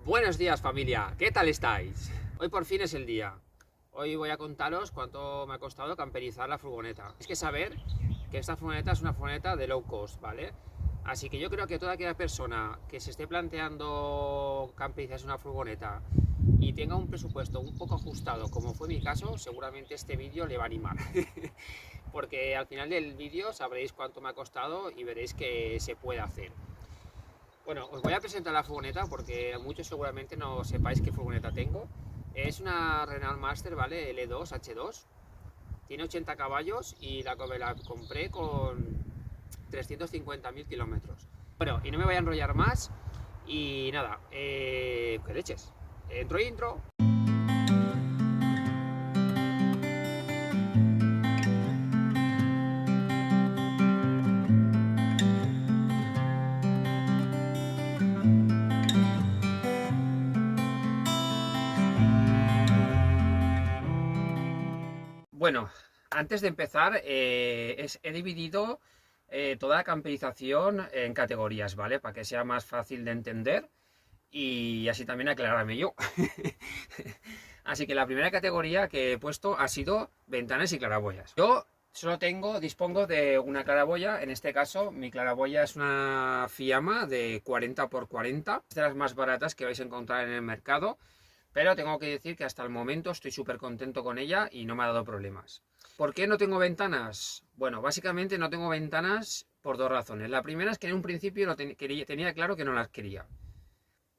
Buenos días, familia, ¿qué tal estáis? Hoy por fin es el día. Hoy voy a contaros cuánto me ha costado camperizar la furgoneta. Es que saber que esta furgoneta es una furgoneta de low cost, ¿vale? Así que yo creo que toda aquella persona que se esté planteando camperizar una furgoneta y tenga un presupuesto un poco ajustado, como fue mi caso, seguramente este vídeo le va a animar. Porque al final del vídeo sabréis cuánto me ha costado y veréis que se puede hacer. Bueno, os voy a presentar la furgoneta porque muchos seguramente no sepáis qué furgoneta tengo. Es una Renault Master, ¿vale? L2 H2. Tiene 80 caballos y la compré con 350.000 kilómetros. Bueno, y no me voy a enrollar más. Y nada, ¿qué leches? Intro. Bueno, antes de empezar, he dividido toda la camperización en categorías, ¿vale? Para que sea más fácil de entender y así también aclararme yo. Así que la primera categoría que he puesto ha sido ventanas y claraboyas. Yo solo dispongo de una claraboya. En este caso, mi claraboya es una Fiamma de 40×40, es de las más baratas que vais a encontrar en el mercado. Pero tengo que decir que hasta el momento estoy súper contento con ella y no me ha dado problemas. ¿Por qué no tengo ventanas? Bueno, básicamente no tengo ventanas por dos razones. La primera es que en un principio tenía claro que no las quería.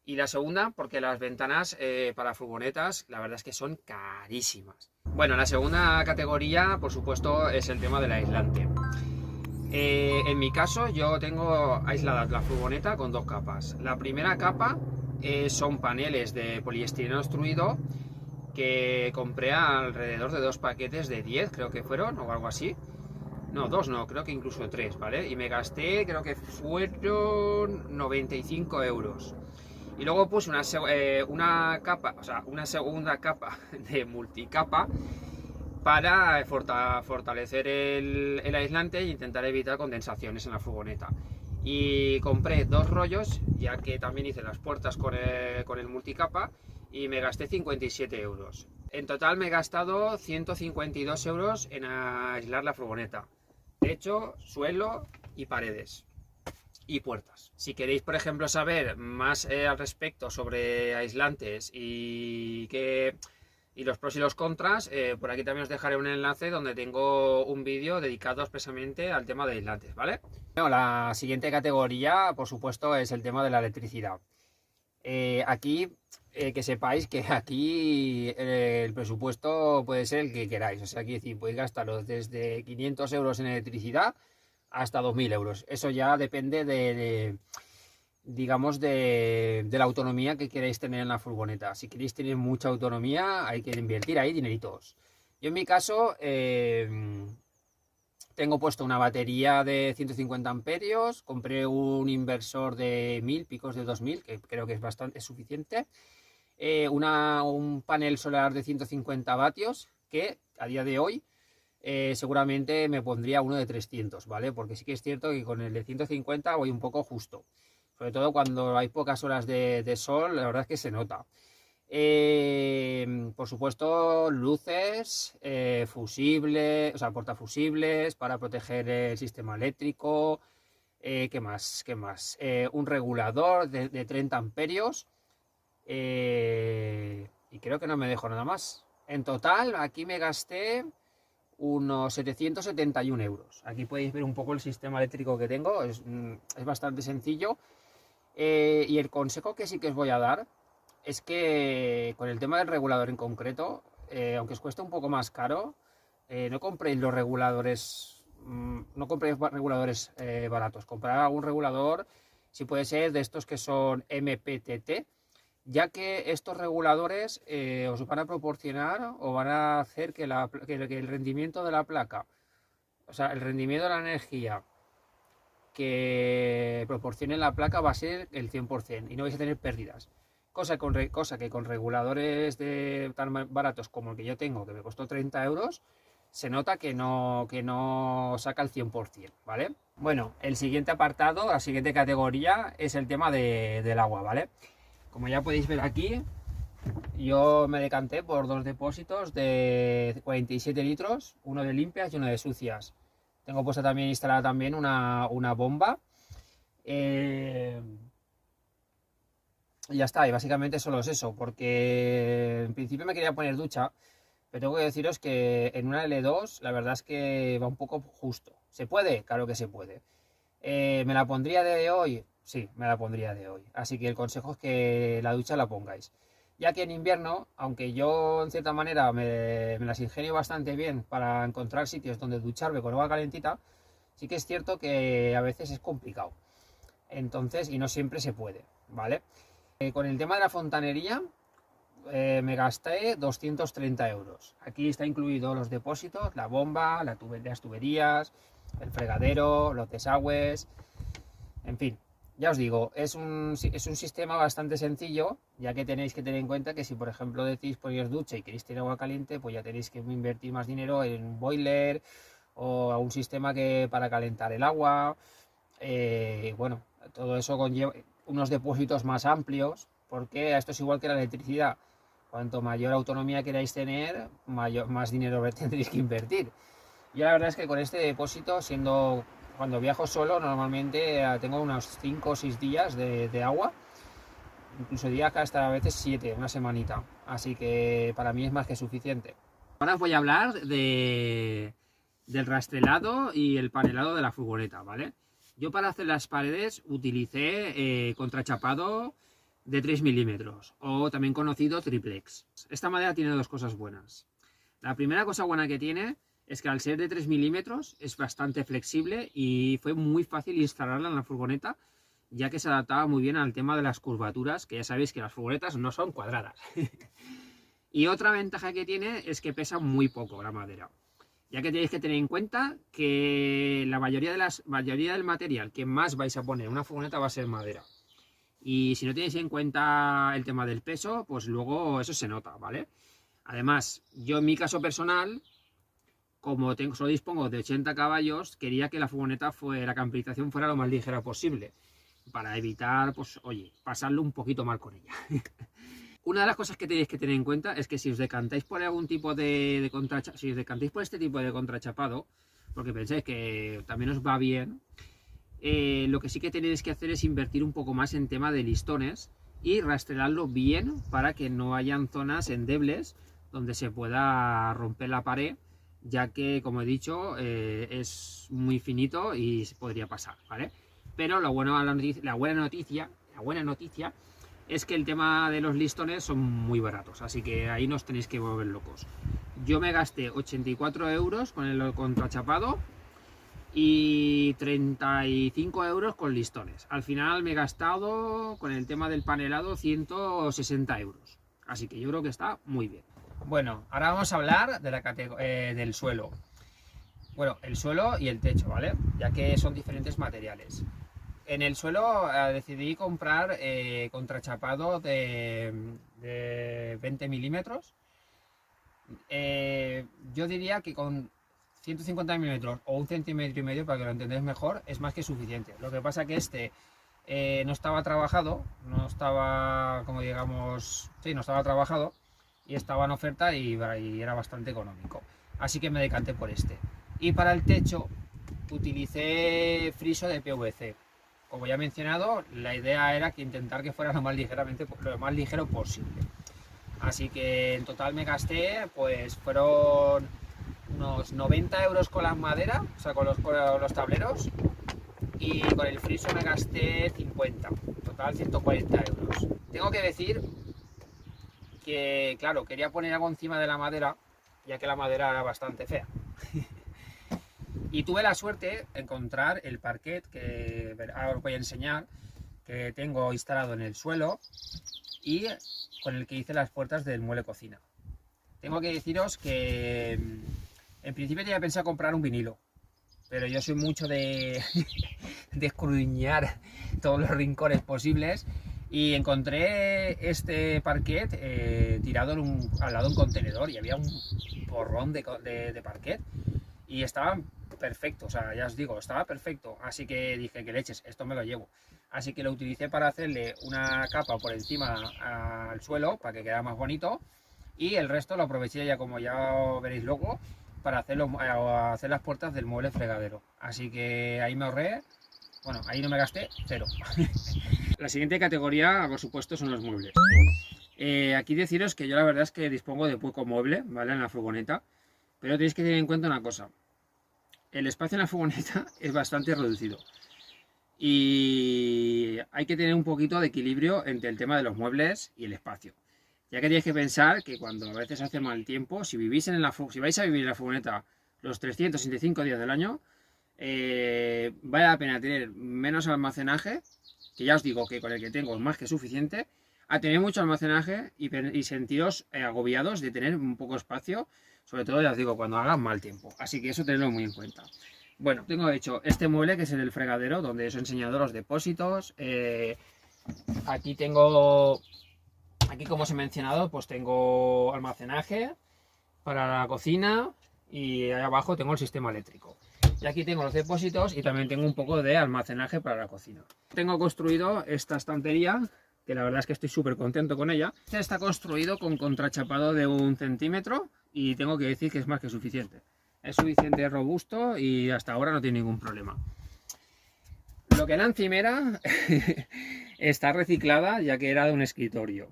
Y la segunda, porque las ventanas para furgonetas, la verdad es que son carísimas. Bueno, la segunda categoría, por supuesto, es el tema del aislante. En mi caso, yo tengo aislada la furgoneta con dos capas. La primera capa son paneles de poliestireno extruido que compré alrededor de 2 paquetes de 10, creo que fueron, o algo así. No, 2 no, creo que incluso 3, ¿vale? Y me gasté, creo que fueron 95 euros. Y luego puse una capa, o sea, una segunda capa de multicapa para fortalecer el aislante e intentar evitar condensaciones en la furgoneta. Y compré 2 rollos, ya que también hice las puertas con el multicapa, y me gasté 57 euros. En total me he gastado 152 euros en aislar la furgoneta. Techo, suelo y paredes. Y puertas. Si queréis, por ejemplo, saber más al respecto sobre aislantes y los pros y los contras, por aquí también os dejaré un enlace donde tengo un vídeo dedicado expresamente al tema de aislantes, ¿vale? Bueno, la siguiente categoría, por supuesto, es el tema de la electricidad. Aquí, que sepáis que aquí el presupuesto puede ser el que queráis. O sea, aquí decir, podéis gastaros desde 500 euros en electricidad hasta 2.000 euros. Eso ya depende digamos, de la autonomía que queréis tener en la furgoneta. Si queréis tener mucha autonomía, hay que invertir ahí dineritos. Yo en mi caso tengo puesto una batería de 150 amperios, compré un inversor de 1000, picos de 2000, que creo que es suficiente, un panel solar de 150 vatios, que a día de hoy seguramente me pondría uno de 300, ¿vale? Porque sí que es cierto que con el de 150 voy un poco justo. Sobre todo cuando hay pocas horas de sol, la verdad es que se nota. Por supuesto, luces, fusibles, o sea, portafusibles para proteger el sistema eléctrico. ¿Qué más? Un regulador de 30 amperios. Y creo que no me dejo nada más. En total, aquí me gasté unos 771 euros. Aquí podéis ver un poco el sistema eléctrico que tengo. Es bastante sencillo. Y el consejo que sí que os voy a dar es que con el tema del regulador en concreto, aunque os cueste un poco más caro, no compréis los reguladores, baratos. Comprad algún regulador, si puede ser de estos que son MPPT, ya que estos reguladores os van a proporcionar o van a hacer que el rendimiento de la placa, o sea, el rendimiento de la energía que proporcione la placa va a ser el 100% y no vais a tener pérdidas. Cosa que con reguladores tan baratos como el que yo tengo, que me costó 30 euros, se nota que no saca el 100%, ¿vale? Bueno, el siguiente apartado, la siguiente categoría es el tema del agua, ¿vale? Como ya podéis ver aquí, yo me decanté por dos depósitos de 47 litros, uno de limpias y uno de sucias. Tengo puesta también instalada también una bomba. Y ya está, y básicamente solo es eso, porque en principio me quería poner ducha, pero tengo que deciros que en una L2 la verdad es que va un poco justo. ¿Se puede? Claro que se puede. ¿Me la pondría de hoy? Sí, me la pondría de hoy. Así que el consejo es que la ducha la pongáis. Ya que en invierno, aunque yo en cierta manera me las ingenio bastante bien para encontrar sitios donde ducharme con agua calentita, sí que es cierto que a veces es complicado. Entonces, y no siempre se puede, ¿vale? Con el tema de la fontanería, me gasté 230 euros. Aquí está incluido los depósitos, la bomba, las tuberías, el fregadero, los desagües, en fin. Ya os digo, es un sistema bastante sencillo, ya que tenéis que tener en cuenta que si por ejemplo decís poneros ducha y queréis tener agua caliente, pues ya tenéis que invertir más dinero en un boiler o a un sistema para calentar el agua. Bueno, todo eso conlleva unos depósitos más amplios, porque esto es igual que la electricidad. Cuanto mayor autonomía queráis tener, más dinero tendréis que invertir. Yo la verdad es que con este depósito, cuando viajo solo, normalmente tengo unos 5 o 6 días de agua, incluso días que hasta a veces 7, una semanita. Así que para mí es más que suficiente. Ahora os voy a hablar del rastrelado y el panelado de la furgoneta, ¿vale? Yo para hacer las paredes utilicé contrachapado de 3 milímetros, o también conocido triplex. Esta madera tiene dos cosas buenas. La primera cosa buena que tiene es que al ser de 3 milímetros es bastante flexible y fue muy fácil instalarla en la furgoneta, ya que se adaptaba muy bien al tema de las curvaturas, que ya sabéis que las furgonetas no son cuadradas. Y otra ventaja que tiene es que pesa muy poco la madera, ya que tenéis que tener en cuenta que la mayoría del material que más vais a poner en una furgoneta va a ser madera. Y si no tenéis en cuenta el tema del peso, pues luego eso se nota, ¿vale? Además, yo en mi caso personal, como solo dispongo de 80 caballos, quería que la furgoneta la camperización fuera lo más ligera posible, para evitar, pues, oye, pasarlo un poquito mal con ella. Una de las cosas que tenéis que tener en cuenta es que si os decantáis por algún tipo si os decantáis por este tipo de contrachapado, porque pensáis que también os va bien, lo que sí que tenéis que hacer es invertir un poco más en tema de listones y rastrearlo bien para que no hayan zonas endebles donde se pueda romper la pared, ya que, como he dicho, es muy finito y se podría pasar, ¿vale? Pero la buena noticia es que el tema de los listones son muy baratos, así que ahí no os tenéis que volver locos. Yo me gasté 84 euros con el contrachapado y 35 euros con listones. Al final me he gastado con el tema del panelado 160 euros. Así que yo creo que está muy bien. Bueno, ahora vamos a hablar del suelo. Bueno, el suelo y el techo, ¿vale? Ya que son diferentes materiales. En el suelo decidí comprar contrachapado de 20 milímetros. Yo diría que con 150 milímetros o 1,5 centímetros, para que lo entendáis mejor, es más que suficiente. Lo que pasa que no estaba trabajado, no estaba, como digamos, sí, no estaba trabajado y estaba en oferta y era bastante económico. Así que me decanté por este. Y para el techo utilicé friso de PVC. Como ya he mencionado, la idea era intentar que fuera lo más ligero posible. Así que en total me gasté, pues fueron unos 90 euros con la madera, o sea, con los tableros, y con el friso me gasté 50, total 140 euros. Tengo que decir que, claro, quería poner algo encima de la madera, ya que la madera era bastante fea. Y tuve la suerte de encontrar el parquet, que ahora os voy a enseñar, que tengo instalado en el suelo y con el que hice las puertas del mueble cocina. Tengo que deciros que en principio tenía pensado comprar un vinilo, pero yo soy mucho de escudriñar todos los rincones posibles y encontré este parquet tirado al lado de un contenedor y había un porrón de parquet y estaba perfecto, o sea, ya os digo, estaba perfecto, así que dije que leches, esto me lo llevo. así que lo utilicé para hacerle una capa por encima al suelo para que quedara más bonito, y el resto lo aproveché ya, como ya veréis luego, para hacer las puertas del mueble fregadero. Así que ahí me ahorré, bueno, ahí no me gasté cero. La siguiente categoría, por supuesto, son los muebles. Aquí deciros que yo la verdad es que dispongo de poco mueble, ¿vale? En la furgoneta, pero tenéis que tener en cuenta una cosa: el espacio en la furgoneta es bastante reducido y hay que tener un poquito de equilibrio entre el tema de los muebles y el espacio, ya que tenéis que pensar que cuando a veces hace mal tiempo, si vais a vivir en la furgoneta los 365 días del año, vale la pena tener menos almacenaje, que ya os digo que con el que tengo es más que suficiente, a tener mucho almacenaje y sentiros agobiados de tener un poco espacio, sobre todo, ya os digo, cuando haga mal tiempo. Así que eso tenedlo muy en cuenta. Bueno, tengo hecho este mueble, que es el del fregadero, donde os he enseñado los depósitos. Aquí, como os he mencionado, pues tengo almacenaje para la cocina, y ahí abajo tengo el sistema eléctrico. Y aquí tengo los depósitos y también tengo un poco de almacenaje para la cocina. Tengo construido esta estantería, que la verdad es que estoy súper contento con ella. Este está construido con contrachapado de 1 centímetro y tengo que decir que es más que suficiente. Es suficiente robusto y hasta ahora no tiene ningún problema. Lo que es la encimera está reciclada, ya que era de un escritorio.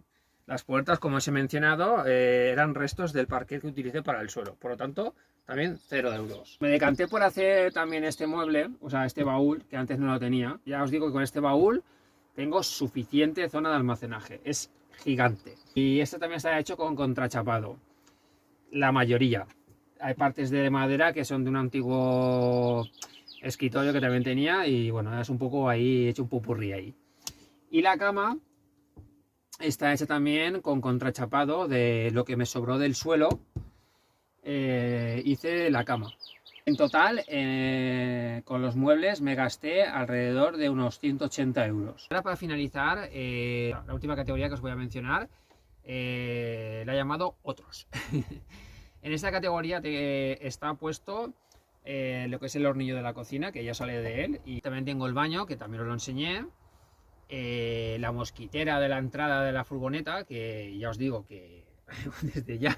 Las puertas, como os he mencionado, eran restos del parquet que utilicé para el suelo. Por lo tanto, también 0 euros. Me decanté por hacer también este mueble, o sea, este baúl, que antes no lo tenía. Ya os digo que con este baúl tengo suficiente zona de almacenaje. Es gigante. Y este también está hecho con contrachapado. La mayoría. Hay partes de madera que son de un antiguo escritorio que también tenía. Y bueno, es un poco ahí, he hecho un pupurrí ahí. Y la cama está hecha también con contrachapado de lo que me sobró del suelo. Hice la cama. En total, con los muebles me gasté alrededor de unos 180 euros. Ahora, para finalizar, la última categoría que os voy a mencionar, la he llamado otros. En esta categoría está puesto lo que es el hornillo de la cocina, que ya sale de él, y también tengo el baño, que también os lo enseñé, la mosquitera de la entrada de la furgoneta, que ya os digo que desde ya,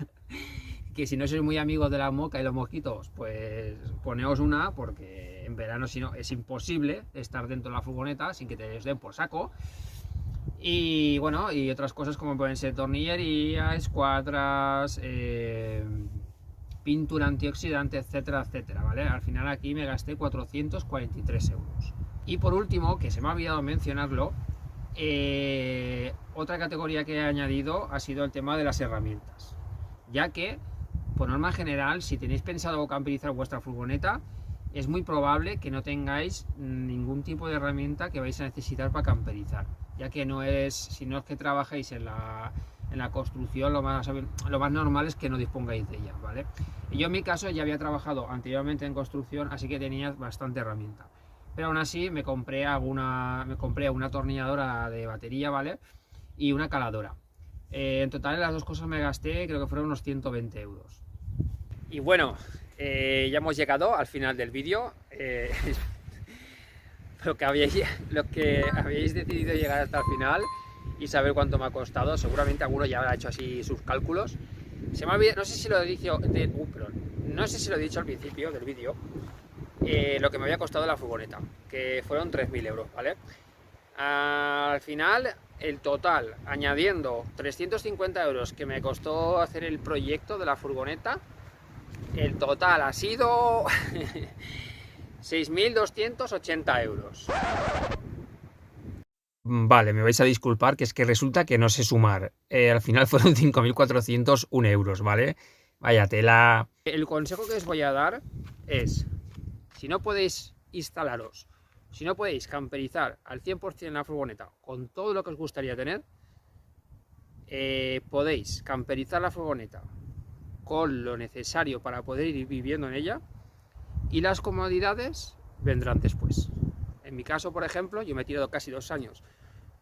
que si no sois muy amigos de la moca y los mosquitos, pues poneos una, porque en verano, si no, es imposible estar dentro de la furgoneta sin que te den por saco. Y bueno, y otras cosas como pueden ser tornillería, escuadras, pintura antioxidante, etcétera, etcétera, ¿vale? Al final aquí me gasté 443 euros. Y por último, que se me ha olvidado mencionarlo, otra categoría que he añadido ha sido el tema de las herramientas, ya que, por norma general, si tenéis pensado camperizar vuestra furgoneta, es muy probable que no tengáis ningún tipo de herramienta que vais a necesitar para camperizar, ya que si no es que trabajéis en la construcción, lo más normal es que no dispongáis de ella, ¿vale? Y yo en mi caso ya había trabajado anteriormente en construcción, así que tenía bastante herramienta. Pero aún así me compré una atornilladora de batería, ¿vale? Y una caladora. En total, las dos cosas me gasté, creo que fueron unos 120 euros. Y bueno, ya hemos llegado al final del vídeo. Lo que habéis decidido llegar hasta el final y saber cuánto me ha costado, seguramente alguno ya habrá hecho así sus cálculos. Se me ha olvidado, no sé si lo he dicho, no sé si lo he dicho al principio del vídeo, lo que me había costado la furgoneta, que fueron 3.000 euros, ¿vale? Al final, el total, añadiendo 350 euros que me costó hacer el proyecto de la furgoneta, el total ha sido 6.280 euros. Vale, me vais a disculpar, que es que resulta que no sé sumar. Al final fueron 5.401 euros, ¿vale? Vaya tela. El consejo que os voy a dar es, si no podéis instalaros, si no podéis camperizar al 100% en la furgoneta con todo lo que os gustaría tener, podéis camperizar la furgoneta con lo necesario para poder ir viviendo en ella, y las comodidades vendrán después. En mi caso, por ejemplo, yo me he tirado casi 2 años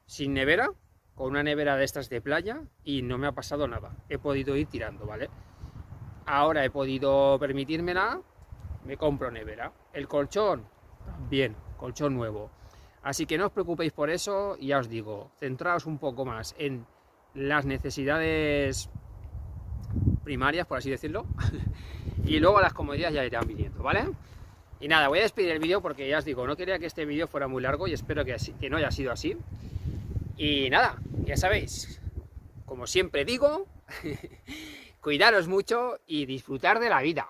sin nevera, con una nevera de estas de playa, y no me ha pasado nada. He podido ir tirando, ¿vale? Ahora he podido permitírmela, me compro nevera. El colchón, bien, colchón nuevo. Así que no os preocupéis por eso, y ya os digo, centraos un poco más en las necesidades primarias, por así decirlo, y luego las comodidades ya irán viniendo, ¿vale? Y nada, voy a despedir el vídeo porque ya os digo, no quería que este vídeo fuera muy largo y espero que no haya sido así. Y nada, ya sabéis, como siempre digo, cuidaros mucho y disfrutar de la vida.